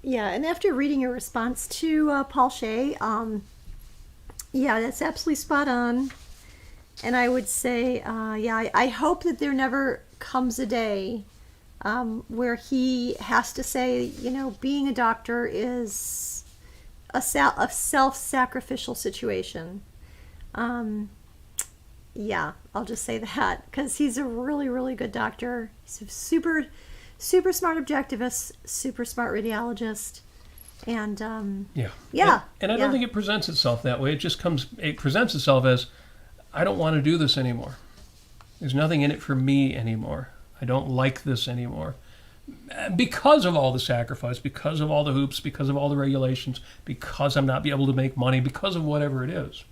S2: Yeah, and after reading your response to Paul Shea, that's absolutely spot on. And I would say, I hope that there never comes a day where he has to say, being a doctor is a self-sacrificial situation. I'll just say that, because he's a really, really good doctor. He's a super, super smart objectivist, super smart radiologist. And
S1: And I don't think it presents itself that way. It presents itself as, I don't want to do this anymore. There's nothing in it for me anymore. I don't like this anymore. Because of all the sacrifice, because of all the hoops, because of all the regulations, because I'm not able to make money, because of whatever it is.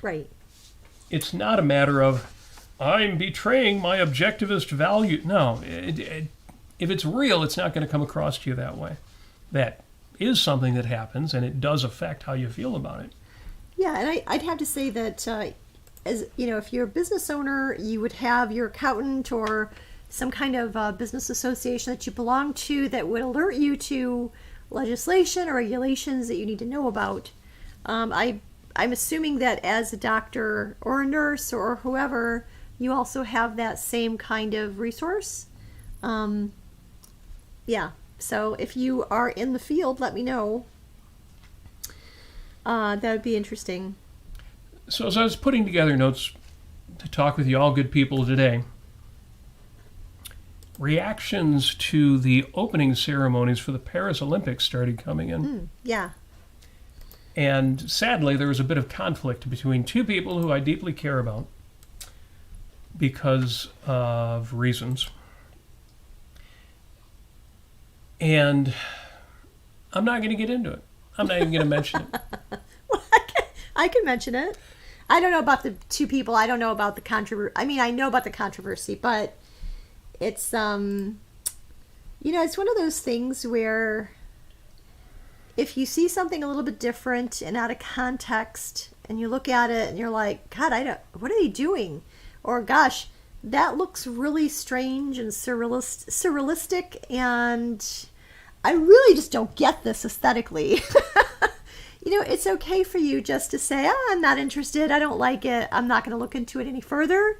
S2: Right.
S1: It's not a matter of, I'm betraying my objectivist value. No, if it's real, it's not going to come across to you that way. That is something that happens, and it does affect how you feel about it.
S2: Yeah, and I'd have to say that, if you're a business owner, you would have your accountant or some kind of business association that you belong to that would alert you to legislation or regulations that you need to know about. I'm assuming that as a doctor or a nurse or whoever, you also have that same kind of resource. So if you are in the field, let me know. That would be interesting.
S1: So as I was putting together notes to talk with you all good people today, reactions to the opening ceremonies for the Paris Olympics started coming in. And sadly, there was a bit of conflict between two people who I deeply care about because of reasons. And I'm not going to get into it. I'm not even going to mention it.
S2: I can mention it. I don't know about the two people. I don't know about the controversy. I mean, I know about the controversy, but it's it's one of those things where if you see something a little bit different and out of context, and you look at it and you're like, God, what are they doing? Or gosh, that looks really strange and surrealistic, and I really just don't get this aesthetically. It's okay for you just to say, I'm not interested, I don't like it, I'm not going to look into it any further.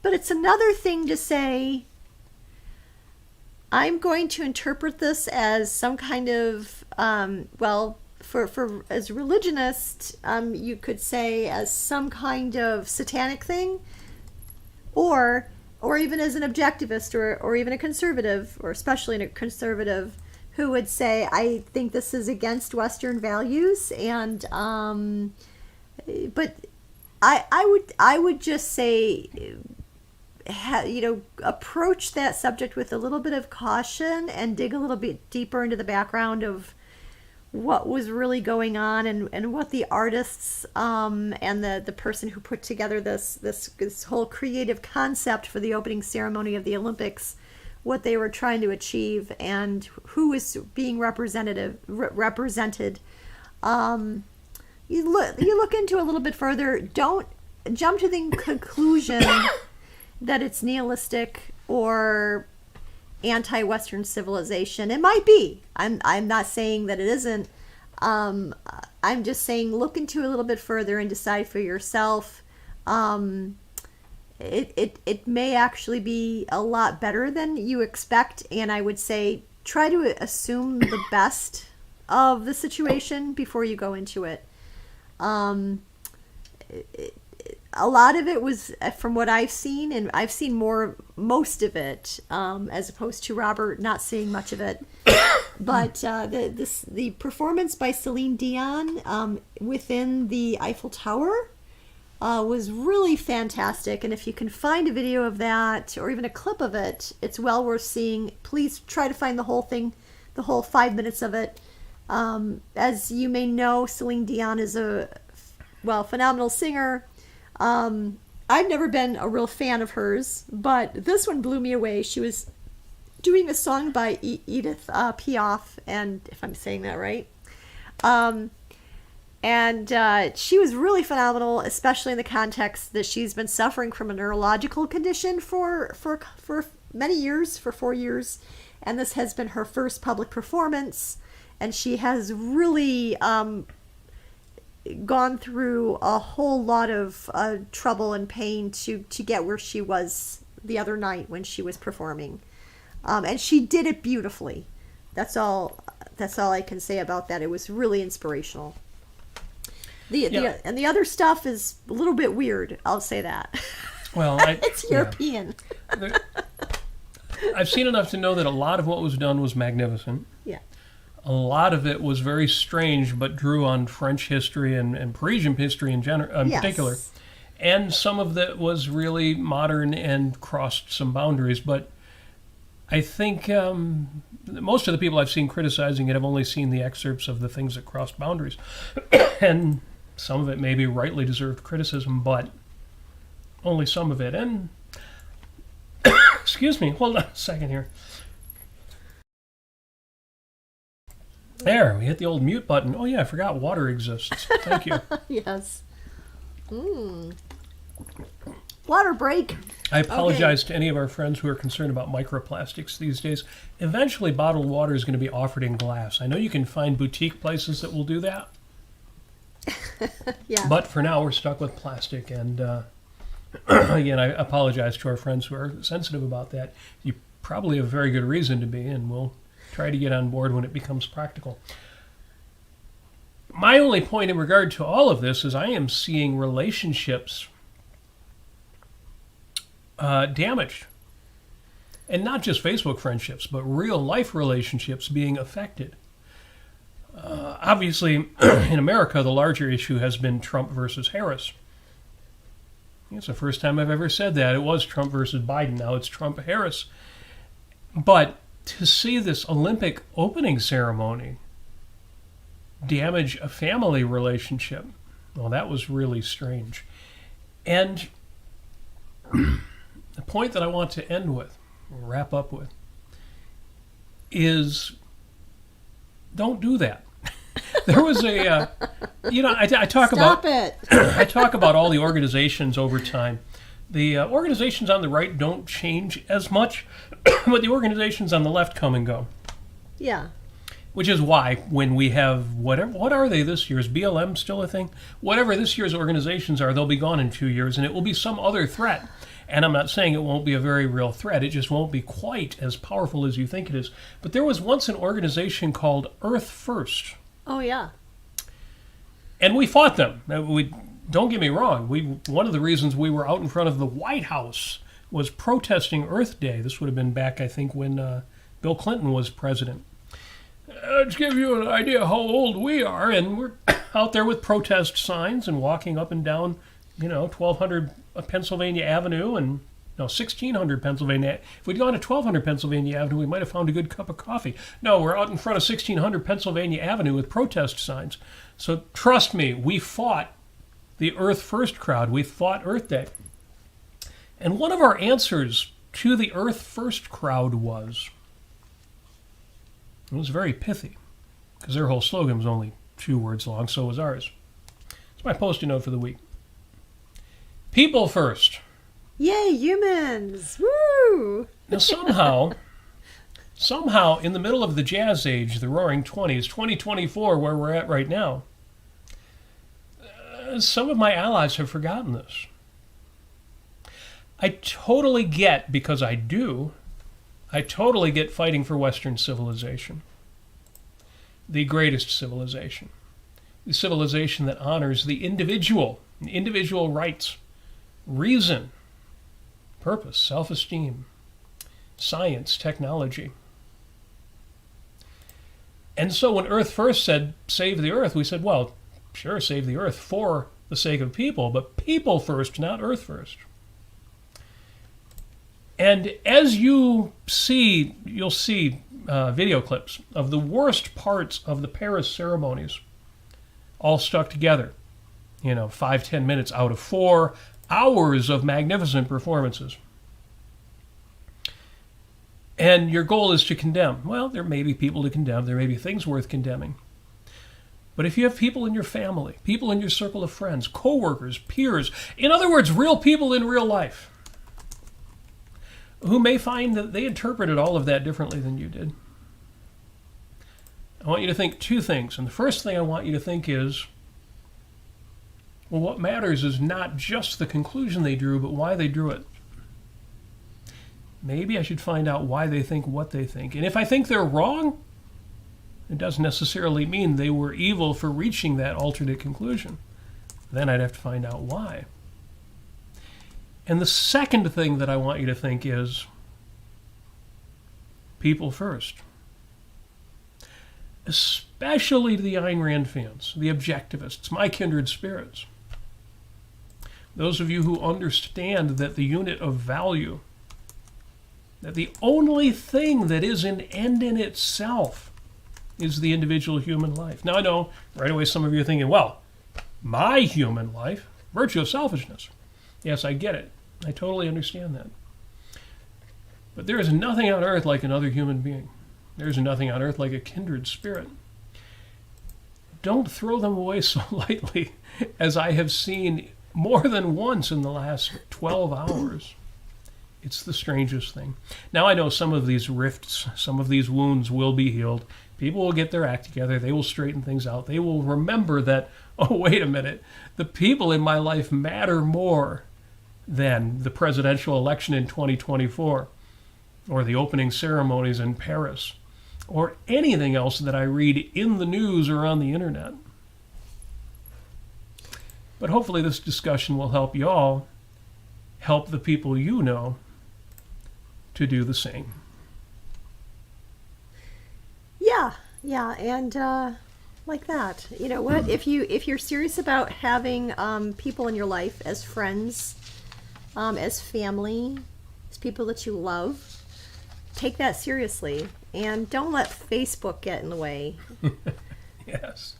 S2: But it's another thing to say, I'm going to interpret this as some kind of, for as religionist, you could say as some kind of satanic thing, or even as an objectivist, or even a conservative, or especially a conservative, who would say, I think this is against Western values, and but I would just say, approach that subject with a little bit of caution and dig a little bit deeper into the background of what was really going on, and what the artists and the person who put together this whole creative concept for the opening ceremony of the Olympics, what they were trying to achieve, and who is being represented. You look into a little bit further. Don't jump to the conclusion that it's nihilistic or anti-Western civilization. It might be. I'm not saying that it isn't. I'm just saying look into it a little bit further and decide for yourself. It may actually be a lot better than you expect, and I would say try to assume the best of the situation before you go into it. A lot of it was, from what I've seen, and I've seen most of it, as opposed to Robert not seeing much of it. But the performance by Celine Dion within the Eiffel Tower was really fantastic. And if you can find a video of that, or even a clip of it, it's well worth seeing. Please try to find the whole thing, the whole 5 minutes of it. As you may know, Celine Dion is a phenomenal singer. I've never been a real fan of hers, but this one blew me away. She was doing a song by Edith Piaf, and if I'm saying that right, and she was really phenomenal, especially in the context that she's been suffering from a neurological condition for many years, for 4 years, and this has been her first public performance, and she has really gone through a whole lot of trouble and pain to get where she was the other night when she was performing, and she did it beautifully. That's all I can say about that. It was really inspirational. And the other stuff is a little bit weird, I'll say that.
S1: Well,
S2: it's European.
S1: I've seen enough to know that a lot of what was done was magnificent.
S2: Yeah.
S1: A lot of it was very strange, but drew on French history and Parisian history in particular. And some of that was really modern and crossed some boundaries. But I think most of the people I've seen criticizing it have only seen the excerpts of the things that crossed boundaries. And some of it maybe rightly deserved criticism, but only some of it. And, excuse me, hold on a second here. There, we hit the old mute button. Oh yeah, I forgot water exists. Thank you.
S2: Yes. Water break.
S1: I apologize to any of our friends who are concerned about microplastics these days. Eventually, bottled water is going to be offered in glass. I know you can find boutique places that will do that.
S2: Yeah.
S1: But for now, we're stuck with plastic. And again, I apologize to our friends who are sensitive about that. You probably have very good reason to be, and we'll try to get on board when it becomes practical. My only point in regard to all of this is I am seeing relationships damaged. And not just Facebook friendships, but real life relationships being affected. Obviously, in America, the larger issue has been Trump versus Harris. It's the first time I've ever said that. It was Trump versus Biden. Now it's Trump-Harris. But to see this Olympic opening ceremony damage a family relationship Well, that was really strange. And the point that I want to end with, or wrap up with, is don't do that. There was a, I talk about...
S2: Stop it.
S1: I talk about all the organizations over time. The organizations on the right don't change as much, but the organizations on the left come and go.
S2: Yeah.
S1: Which is why when we have whatever, what are they this year? Is BLM still a thing? Whatever this year's organizations are, they'll be gone in 2 years, and it will be some other threat. And I'm not saying it won't be a very real threat. It just won't be quite as powerful as you think it is. But there was once an organization called Earth First.
S2: Oh, yeah.
S1: And we fought them. Don't get me wrong. One of the reasons we were out in front of the White House was protesting Earth Day. This would have been back, I think, when Bill Clinton was president. To give you an idea how old we are, and we're out there with protest signs and walking up and down, 1200 Pennsylvania Avenue and 1600 Pennsylvania. If we'd gone to 1200 Pennsylvania Avenue, we might have found a good cup of coffee. No, we're out in front of 1600 Pennsylvania Avenue with protest signs. So trust me, we fought the Earth First crowd. We fought Earth Day. And one of our answers to the Earth First crowd was very pithy, because their whole slogan was only 2 words long, so was ours. It's my Post-it note for the week. People first.
S2: Yay, humans! Woo!
S1: Now somehow, in the middle of the jazz age, the roaring 20s, 2024, where we're at right now, some of my allies have forgotten this. I totally get, because I totally get fighting for Western civilization. The greatest civilization. The civilization that honors the individual rights, reason, purpose, self-esteem, science, technology. And so when Earth First said, save the Earth, we said, well, sure, save the Earth for the sake of people, but people first, not Earth first. And as you'll see video clips of the worst parts of the Paris ceremonies all stuck together. 5-10 minutes out of 4 hours of magnificent performances. And your goal is to condemn. Well, there may be people to condemn. There may be things worth condemning. But if you have people in your family, people in your circle of friends, co-workers, peers, in other words, real people in real life, who may find that they interpreted all of that differently than you did, I want you to think 2 things. And the first thing I want you to think is, well, what matters is not just the conclusion they drew, but why they drew it. Maybe I should find out why they think what they think. And if I think they're wrong, it doesn't necessarily mean they were evil for reaching that alternate conclusion. Then I'd have to find out why. And the second thing that I want you to think is people first. Especially to the Ayn Rand fans, the Objectivists, my kindred spirits. Those of you who understand that the unit of value, that the only thing that is an end in itself is the individual human life. Now I know right away some of you are thinking, well, my human life, virtue of selfishness. Yes, I get it. I totally understand that. But there is nothing on earth like another human being. There is nothing on earth like a kindred spirit. Don't throw them away so lightly, as I have seen more than once in the last 12 hours. It's the strangest thing. Now I know some of these rifts, some of these wounds will be healed. People will get their act together. They will straighten things out. They will remember that, oh, wait a minute, the people in my life matter more than the presidential election in 2024 or the opening ceremonies in Paris or anything else that I read in the news or on the internet. But hopefully this discussion will help you all help the people you know to do the same.
S2: Yeah, and like that. You know what? If you're serious about having people in your life as friends, as family, as people that you love, take that seriously, and don't let Facebook get in the way.
S1: Yes.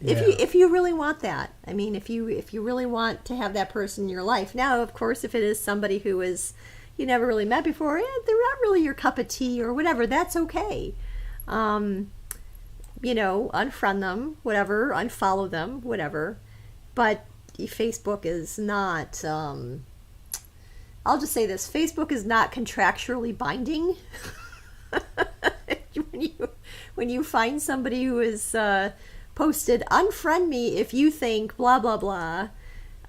S2: If you really want that. I mean, if you really want to have that person in your life. Now, of course, if it is somebody who is you never really met before, they're not really your cup of tea or whatever, that's okay. Unfriend them, whatever, unfollow them, whatever. But Facebook is not, I'll just say this, Facebook is not contractually binding. When you find somebody who is posted, unfriend me if you think blah, blah, blah,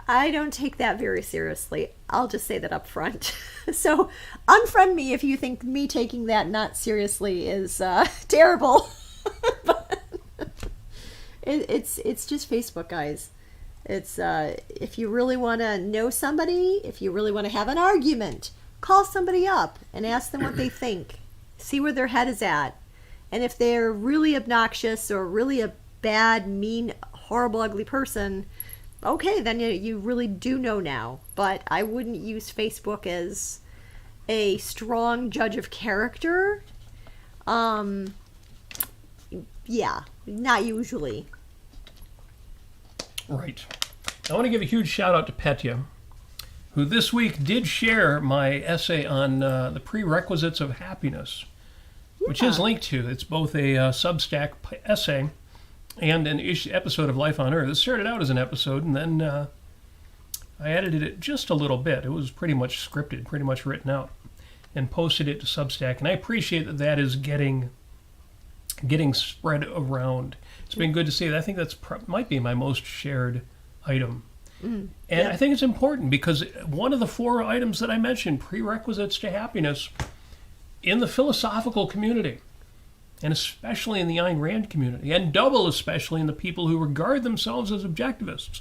S2: I don't take that very seriously. I'll just say that up front. So unfriend me if you think me taking that not seriously is terrible. But it's just Facebook, guys. It's if you really want to know somebody, if you really want to have an argument, call somebody up and ask them what they think. See where their head is at. And if they're really obnoxious or really a bad, mean, horrible, ugly person, okay, then you really do know now. But I wouldn't use Facebook as a strong judge of character. Yeah, not usually.
S1: Right. I want to give a huge shout out to Petya, who this week did share my essay on the prerequisites of happiness, which is linked to. It's both a Substack essay and an episode of Life on Earth. It started out as an episode, and then I edited it just a little bit. It was pretty much scripted, pretty much written out, and posted it to Substack. And I appreciate that is getting spread around. It's been good to see that. I think that's might be my most shared item. And I think it's important because one of the 4 items that I mentioned, prerequisites to happiness, in the philosophical community, and especially in the Ayn Rand community, and double especially in the people who regard themselves as objectivists.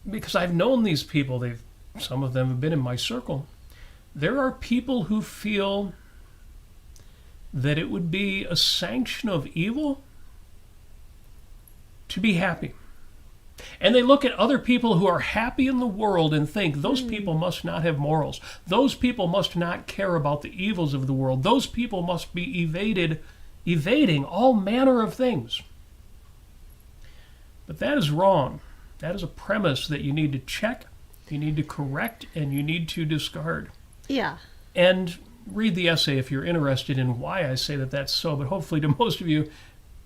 S1: Because I've known these people, some of them have been in my circle. There are people who feel that it would be a sanction of evil to be happy. And they look at other people who are happy in the world and think those people must not have morals. Those people must not care about the evils of the world. Those people must be evading all manner of things. But that is wrong. That is a premise that you need to check, you need to correct, and you need to discard.
S2: Yeah.
S1: And read the essay if you're interested in why I say that that's so. But hopefully to most of you,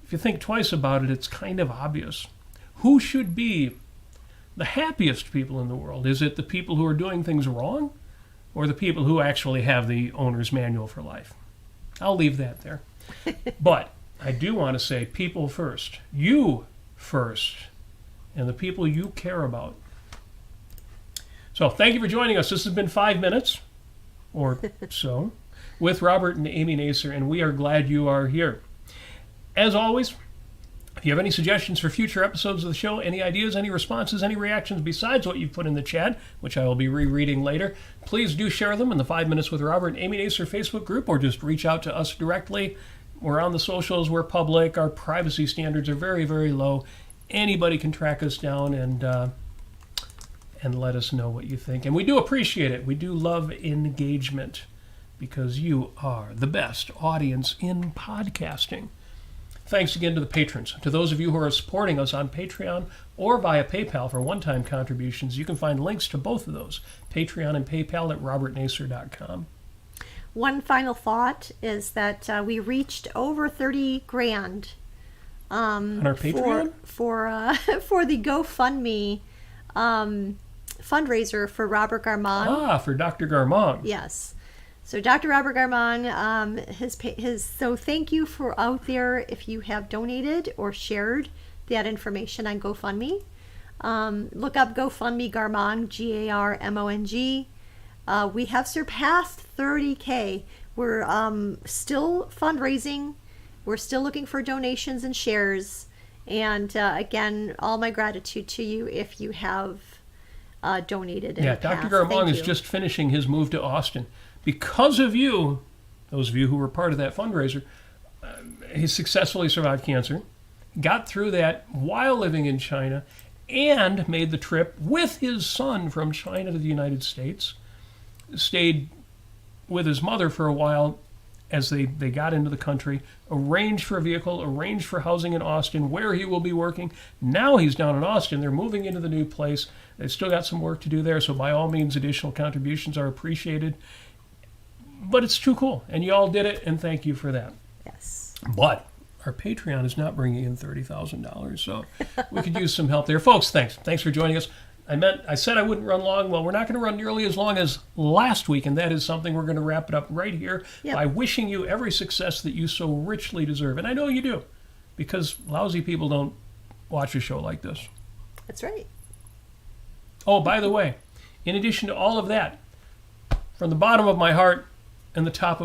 S1: if you think twice about it, it's kind of obvious. Who should be the happiest people in the world? Is it the people who are doing things wrong, or the people who actually have the owner's manual for life? I'll leave that there. But I do want to say people first. You first. And the people you care about. So thank you for joining us. This has been 5 minutes, or so, with Robert and Amy Nasir, and we are glad you are here. As always, if you have any suggestions for future episodes of the show, any ideas, any responses, any reactions besides what you've put in the chat, which I will be rereading later, please do share them in the 5 Minutes with Robert and Amy Nasir Facebook group, or just reach out to us directly. We're on the socials, we're public, our privacy standards are very, very low. Anybody can track us down and let us know what you think. And we do appreciate it. We do love engagement because you are the best audience in podcasting. Thanks again to the patrons. To those of you who are supporting us on Patreon or via PayPal for one-time contributions, you can find links to both of those, Patreon and PayPal, at robertnasir.com.
S2: One final thought is that we reached over 30 grand
S1: on our Patreon?
S2: For the GoFundMe fundraiser for Robert Garmong.
S1: For Dr. Garmong.
S2: Yes. So Dr. Robert Garmong, so thank you for out there if you have donated or shared that information on GoFundMe. Look up GoFundMe Garmong, Garmong. We have surpassed 30K. We're still fundraising. We're still looking for donations and shares. And again, all my gratitude to you if you have donated in the past.
S1: Dr. Garmong is just finishing his move to Austin. Because of you, those of you who were part of that fundraiser, he successfully survived cancer, got through that while living in China, and made the trip with his son from China to the United States, stayed with his mother for a while, as they got into the country, arranged for a vehicle, arranged for housing in Austin, where he will be working. Now he's down in Austin. They're moving into the new place. They've still got some work to do there, so by all means, additional contributions are appreciated. But it's too cool, and you all did it, and thank you for that.
S2: Yes.
S1: But our Patreon is not bringing in $30,000, so we could use some help there. Folks, thanks. Thanks for joining us. I said I wouldn't run long. Well, we're not going to run nearly as long as last week, and that is something we're going to wrap it up right here by wishing you every success that you so richly deserve. And I know you do, because lousy people don't watch a show like this.
S2: That's right.
S1: Oh, by the way, in addition to all of that, from the bottom of my heart and the top of